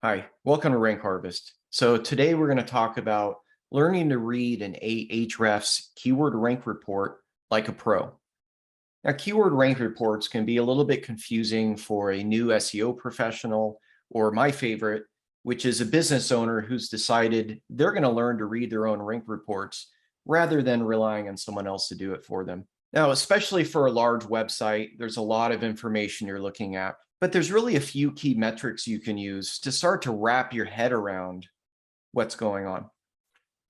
Hi, welcome to Rank Harvest. So today we're going to talk about learning to read an Ahrefs keyword rank report like a pro. Now, keyword rank reports can be a little bit confusing for a new SEO professional, or my favorite, which is a business owner who's decided they're going to learn to read their own rank reports rather than relying on someone else to do it for them. Now, especially for a large website, there's a lot of information you're looking at, but there's really a few key metrics you can use to start to wrap your head around what's going on.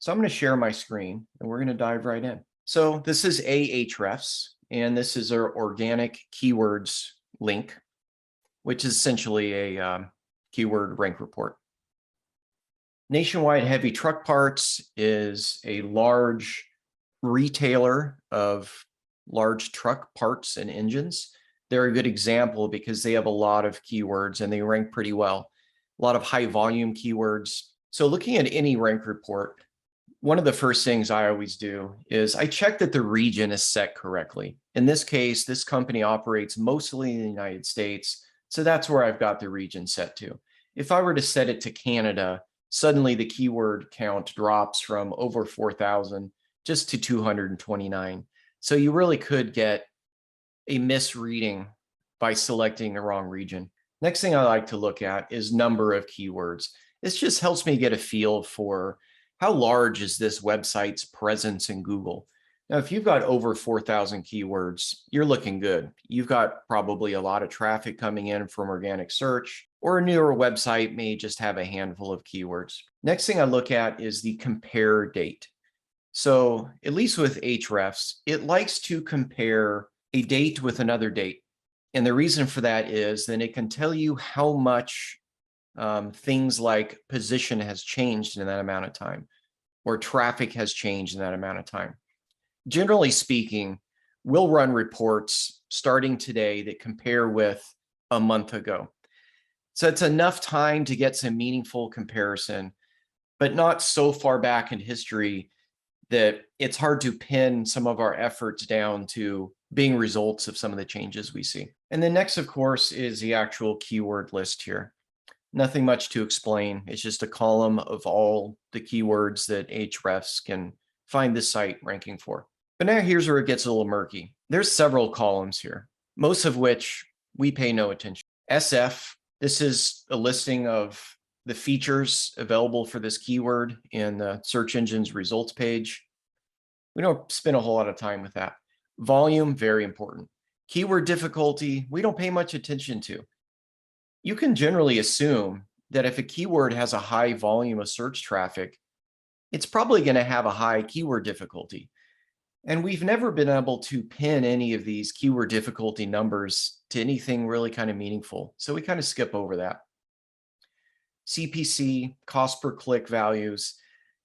So I'm going to share my screen and we're going to dive right in. So this is Ahrefs, and this is our organic keywords link, which is essentially a keyword rank report. Nationwide Heavy Truck Parts is a large retailer of large truck parts and engines. They're a good example because they have a lot of keywords and they rank pretty well. A lot of high volume keywords. So looking at any rank report, one of the first things I always do is I check that the region is set correctly. In this case, this company operates mostly in the United States, so that's where I've got the region set to. If I were to set it to Canada, suddenly the keyword count drops from over 4,000 just to 229. So you really could get a misreading by selecting the wrong region. Next thing I like to look at is number of keywords. This just helps me get a feel for how large is this website's presence in Google. Now, if you've got over 4,000 keywords, you're looking good. You've got probably a lot of traffic coming in from organic search, or a newer website may just have a handful of keywords. Next thing I look at is the compare date. So at least with Ahrefs, it likes to compare a date with another date. And the reason for that is then it can tell you how much things like position has changed in that amount of time, or traffic has changed in that amount of time. Generally speaking, we'll run reports starting today that compare with a month ago. So it's enough time to get some meaningful comparison, but not so far back in history that it's hard to pin some of our efforts down to being results of some of the changes we see. And then next, of course, is the actual keyword list here. Nothing much to explain. It's just a column of all the keywords that Ahrefs can find this site ranking for. But now here's where it gets a little murky. There's several columns here, most of which we pay no attention. SF, this is a listing of the features available for this keyword in the search engine's results page. We don't spend a whole lot of time with that. Volume, very important. Keyword difficulty, we don't pay much attention to. You can generally assume that if a keyword has a high volume of search traffic, it's probably going to have a high keyword difficulty. And we've never been able to pin any of these keyword difficulty numbers to anything really kind of meaningful. So we kind of skip over that. CPC, cost per click values.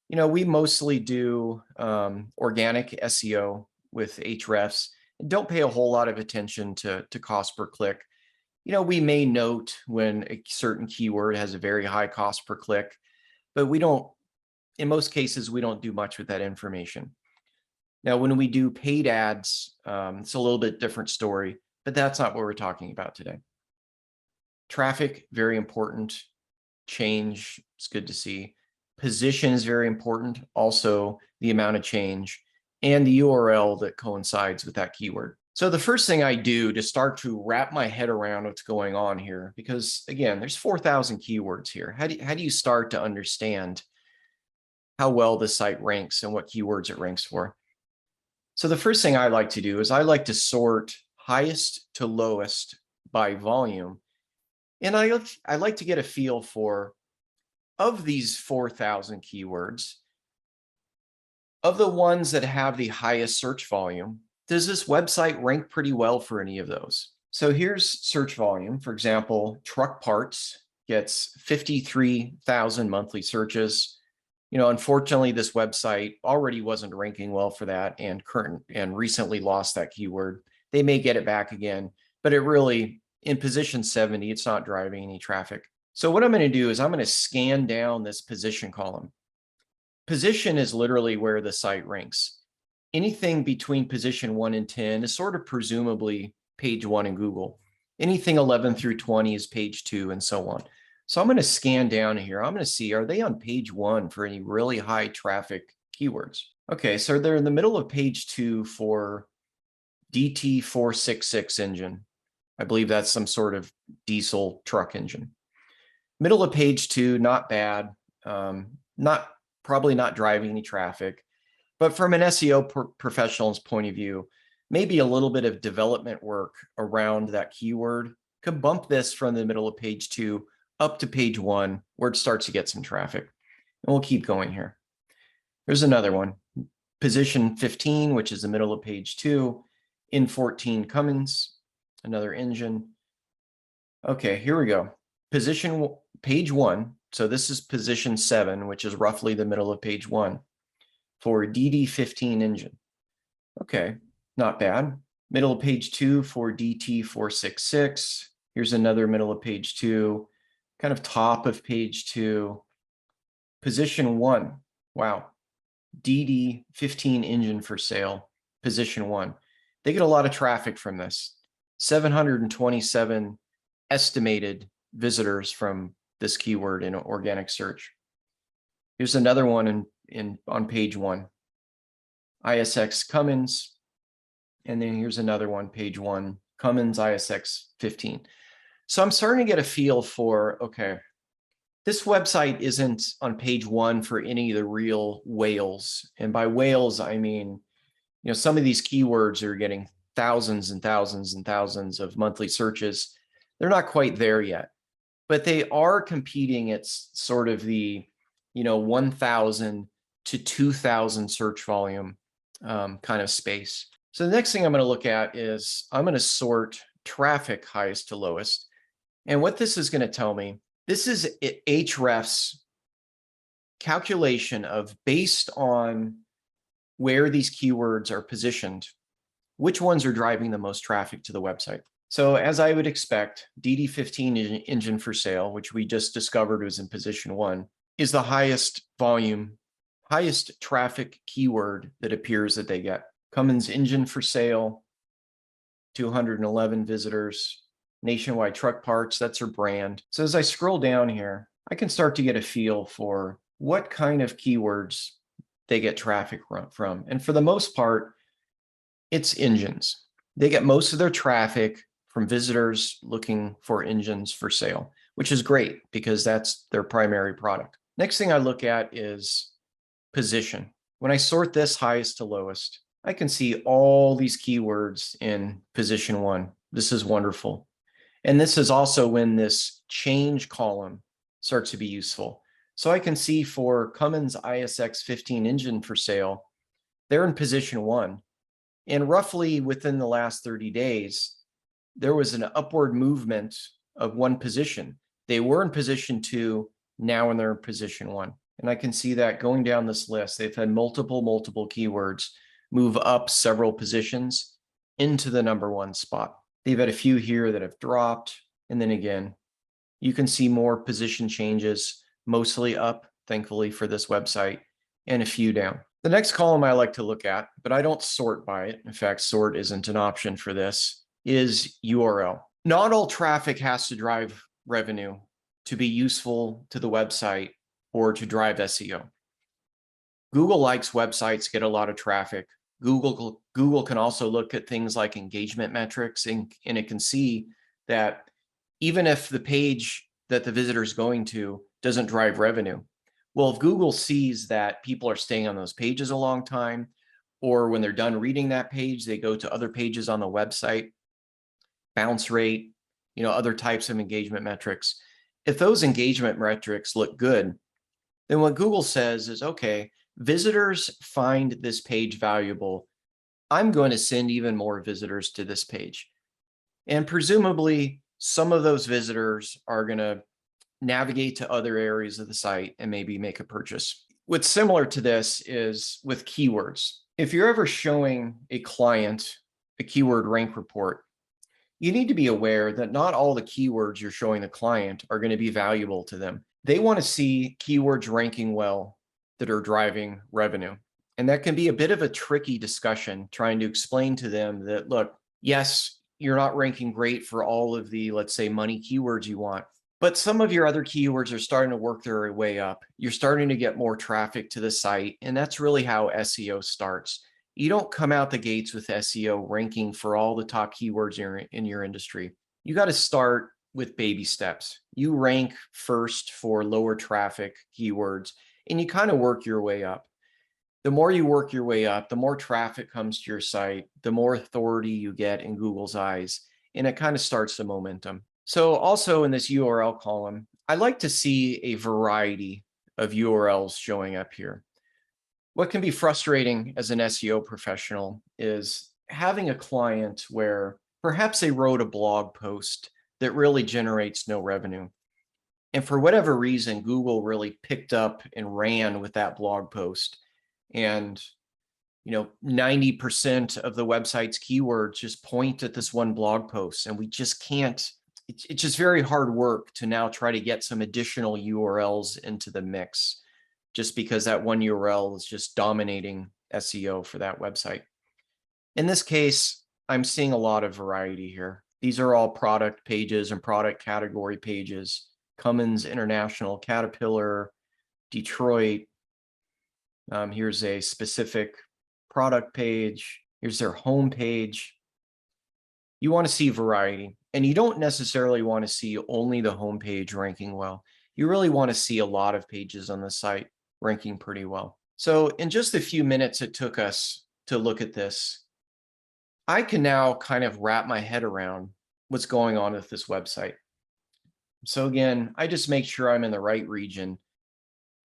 You know, we mostly do organic SEO with Ahrefs and don't pay a whole lot of attention to cost per click. You know, we may note when a certain keyword has a very high cost per click, but we don't, in most cases, we don't do much with that information. Now, when we do paid ads, it's a little bit different story, but that's not what we're talking about today. Traffic, very important. Change, it's good to see. Position is very important. Also, the amount of change and the URL that coincides with that keyword. So the first thing I do to start to wrap my head around what's going on here, because again, there's 4,000 keywords here. How do you start to understand how well the site ranks and what keywords it ranks for? So the first thing I like to do is I like to sort highest to lowest by volume. And I like to get a feel for, of these 4,000 keywords, of the ones that have the highest search volume, does this website rank pretty well for any of those? So here's search volume. For example, truck parts gets 53,000 monthly searches. You know, unfortunately, this website already wasn't ranking well for that and recently lost that keyword. They may get it back again, but it really, in position 70, it's not driving any traffic. So what I'm going to do is I'm going to scan down this position column. Position is literally where the site ranks. Anything between position 1 and 10 is sort of presumably page 1 in Google. Anything 11 through 20 is page 2 and so on. So I'm going to scan down here. I'm going to see, are they on page 1 for any really high traffic keywords? Okay, so they're in the middle of page 2 for DT466 engine. I believe that's some sort of diesel truck engine. Middle of page 2, not bad. Probably not driving any traffic, but from an SEO professional's point of view, maybe a little bit of development work around that keyword could bump this from the middle of page 2 up to page 1, where it starts to get some traffic. And we'll keep going here. There's another one, position 15, which is the middle of page 2, in 14 Cummins, another engine. Okay, here we go. Position page 1. So this is position 7, which is roughly the middle of page 1 for DD15 engine. Okay, not bad. Middle of page 2 for DT466. Here's another middle of page 2, kind of top of page 2. Position 1. Wow. DD15 engine for sale. Position 1. They get a lot of traffic from this. 727 estimated visitors from this keyword in organic search. Here's another one on page 1. ISX Cummins. And then here's another one, page 1, Cummins ISX 15. So I'm starting to get a feel for, okay, this website isn't on page 1 for any of the real whales. And by whales, I mean, some of these keywords are getting thousands and thousands and thousands of monthly searches. They're not quite there yet, but they are competing at sort of the, 1,000 to 2,000 search volume kind of space. So the next thing I'm going to look at is I'm going to sort traffic highest to lowest. And what this is going to tell me, this is Ahrefs calculation of, based on where these keywords are positioned, which ones are driving the most traffic to the website. So as I would expect, DD15 engine for sale, which we just discovered was in position 1, is the highest volume, highest traffic keyword that appears that they get. Cummins engine for sale, 211 visitors. Nationwide Truck Parts, that's her brand. So as I scroll down here, I can start to get a feel for what kind of keywords they get traffic from. And for the most part, it's engines. They get most of their traffic from visitors looking for engines for sale, which is great because that's their primary product. Next thing I look at is position. When I sort this highest to lowest, I can see all these keywords in position 1. This is wonderful. And this is also when this change column starts to be useful. So I can see for Cummins ISX 15 engine for sale, they're in position 1. And roughly within the last 30 days, there was an upward movement of 1 position. They were in position 2, now they're in position 1. And I can see that going down this list, they've had multiple keywords move up several positions into the number 1 spot. They've had a few here that have dropped. And then again, you can see more position changes, mostly up, thankfully for this website, and a few down. The next column I like to look at, but I don't sort by it. In fact, sort isn't an option for this, is URL. Not all traffic has to drive revenue to be useful to the website or to drive SEO. Google likes websites get a lot of traffic. Google can also look at things like engagement metrics, and it can see that even if the page that the visitor is going to doesn't drive revenue, well, if Google sees that people are staying on those pages a long time, or when they're done reading that page, they go to other pages on the website, bounce rate, other types of engagement metrics. If those engagement metrics look good, then what Google says is, okay, visitors find this page valuable. I'm going to send even more visitors to this page. And presumably, some of those visitors are going to navigate to other areas of the site and maybe make a purchase. What's similar to this is with keywords. If you're ever showing a client a keyword rank report, you need to be aware that not all the keywords you're showing the client are going to be valuable to them. They want to see keywords ranking well that are driving revenue. And that can be a bit of a tricky discussion, trying to explain to them that, look, yes, you're not ranking great for all of the, let's say, money keywords you want, But some of your other keywords are starting to work their way up. You're starting to get more traffic to the site, and that's really how SEO starts. You don't come out the gates with SEO ranking for all the top keywords in your industry. You got to start with baby steps. You rank first for lower traffic keywords, and you kind of work your way up. The more you work your way up, the more traffic comes to your site, the more authority you get in Google's eyes, and it kind of starts the momentum. So also in this URL column, I like to see a variety of URLs showing up here. What can be frustrating as an SEO professional is having a client where perhaps they wrote a blog post that really generates no revenue. And for whatever reason, Google really picked up and ran with that blog post. And 90% of the website's keywords just point at this one blog post, and we just can't. It's just very hard work to now try to get some additional URLs into the mix, just because that one URL is just dominating SEO for that website. In this case, I'm seeing a lot of variety here. These are all product pages and product category pages. Cummins International, Caterpillar, Detroit. Here's a specific product page. Here's their home page. You want to see variety, and you don't necessarily want to see only the home page ranking well. You really want to see a lot of pages on the site ranking pretty well. So in just a few minutes it took us to look at this, I can now kind of wrap my head around what's going on with this website. So again, I just make sure I'm in the right region.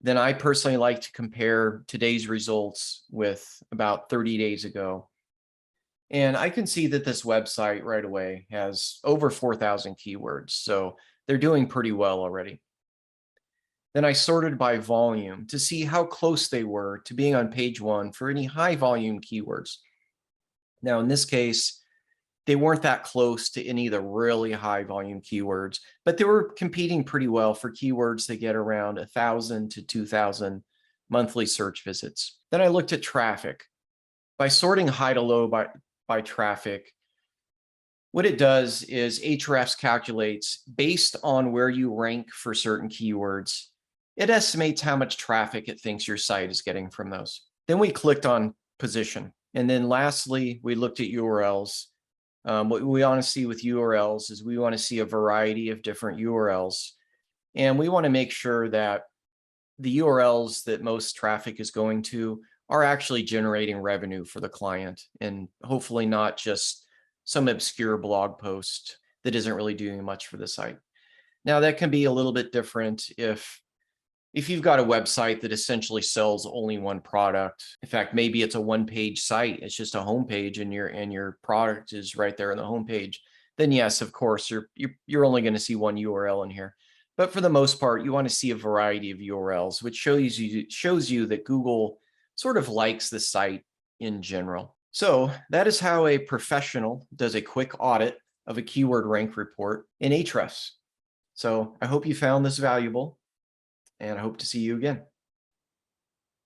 Then I personally like to compare today's results with about 30 days ago. And I can see that this website right away has over 4,000 keywords. So they're doing pretty well already. Then I sorted by volume to see how close they were to being on page one for any high volume keywords. Now, in this case, they weren't that close to any of the really high volume keywords, but they were competing pretty well for keywords that get around 1,000 to 2,000 monthly search visits. Then I looked at traffic. By sorting high to low by traffic, what it does is Ahrefs calculates based on where you rank for certain keywords. It estimates how much traffic it thinks your site is getting from those. Then we clicked on position. And then lastly, we looked at URLs. What we want to see with URLs is we want to see a variety of different URLs. And we want to make sure that the URLs that most traffic is going to are actually generating revenue for the client, and hopefully not just some obscure blog post that isn't really doing much for the site. Now, that can be a little bit different if you've got a website that essentially sells only one product. In fact, maybe it's a one-page site. It's just a homepage, and your product is right there on the homepage. Then yes, of course, you're only going to see one URL in here. But for the most part, you want to see a variety of URLs, which shows you that Google sort of likes the site in general. So that is how a professional does a quick audit of a keyword rank report in Ahrefs. So I hope you found this valuable, and I hope to see you again.